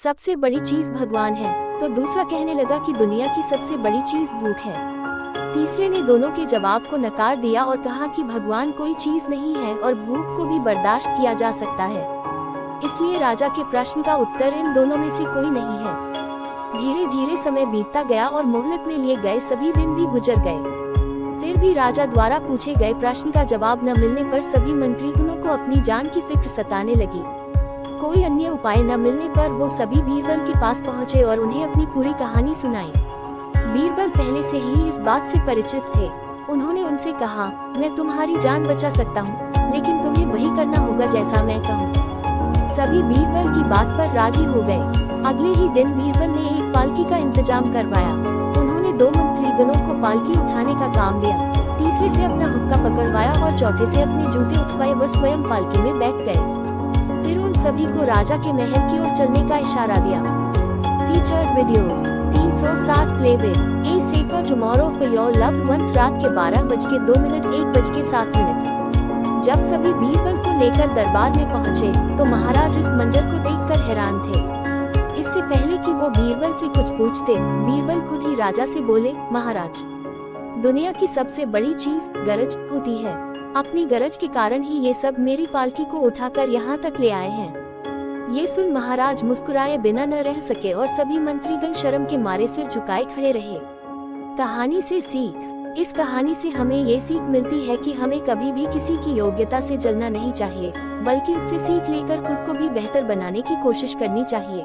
सबसे बड़ी चीज भगवान है, तो दूसरा कहने लगा कि दुनिया की सबसे बड़ी चीज भूख है। तीसरे ने दोनों के जवाब को नकार दिया और कहा कि भगवान कोई चीज नहीं है और भूख को भी बर्दाश्त किया जा सकता है। इसलिए राजा के प्रश्न का उत्तर इन दोनों में से कोई नहीं है। धीरे धीरे समय बीतता गया और मोहलत में लिए गए सभी दिन भी गुजर गए। फिर भी राजा द्वारा पूछे गए प्रश्न का जवाब न मिलने पर सभी मंत्रीगणों को अपनी जान की फिक्र सताने लगी। कोई अन्य उपाय न मिलने पर वो सभी बीरबल के पास पहुँचे और उन्हें अपनी पूरी कहानी सुनाई। बीरबल पहले से ही इस बात से परिचित थे। उन्होंने उनसे कहा, मैं तुम्हारी जान बचा सकता हूँ, लेकिन तुम्हें वही करना होगा जैसा मैं कहूँ। सभी बीरबल की बात पर राजी हो गए। अगले ही दिन बीरबल ने एक पालकी का इंतजाम करवाया। उन्होंने 2 मंत्रीगणों को पालकी उठाने का काम दिया, तीसरे से अपना हुक्का पकड़वाया और चौथे से अपने जूते उठवाए व स्वयं पालकी में बैठ गए। फिर उन सभी को राजा के महल की ओर चलने का इशारा दिया। Featured videos 360 play with A safer tomorrow for your loved ones. रात के 12:02 1:07। जब सभी बीरबल को लेकर दरबार में पहुंचे तो महाराज इस मंजर को देखकर हैरान थे। इससे पहले कि वो बीरबल से कुछ पूछते, बीरबल खुद ही राजा से बोले, महाराज, दुनिया की सबसे बड़ी चीज गरज होती है। अपनी गरज के कारण ही ये सब मेरी पालकी को उठाकर यहाँ तक ले आए हैं। ये सुन महाराज मुस्कुराए बिना न रह सके और सभी मंत्रीगण शर्म के मारे सिर झुकाए खड़े रहे। कहानी से सीख। इस कहानी से हमें ये सीख मिलती है कि हमें कभी भी किसी की योग्यता से जलना नहीं चाहिए, बल्कि उससे सीख लेकर खुद को भी बेहतर बनाने की कोशिश करनी चाहिए।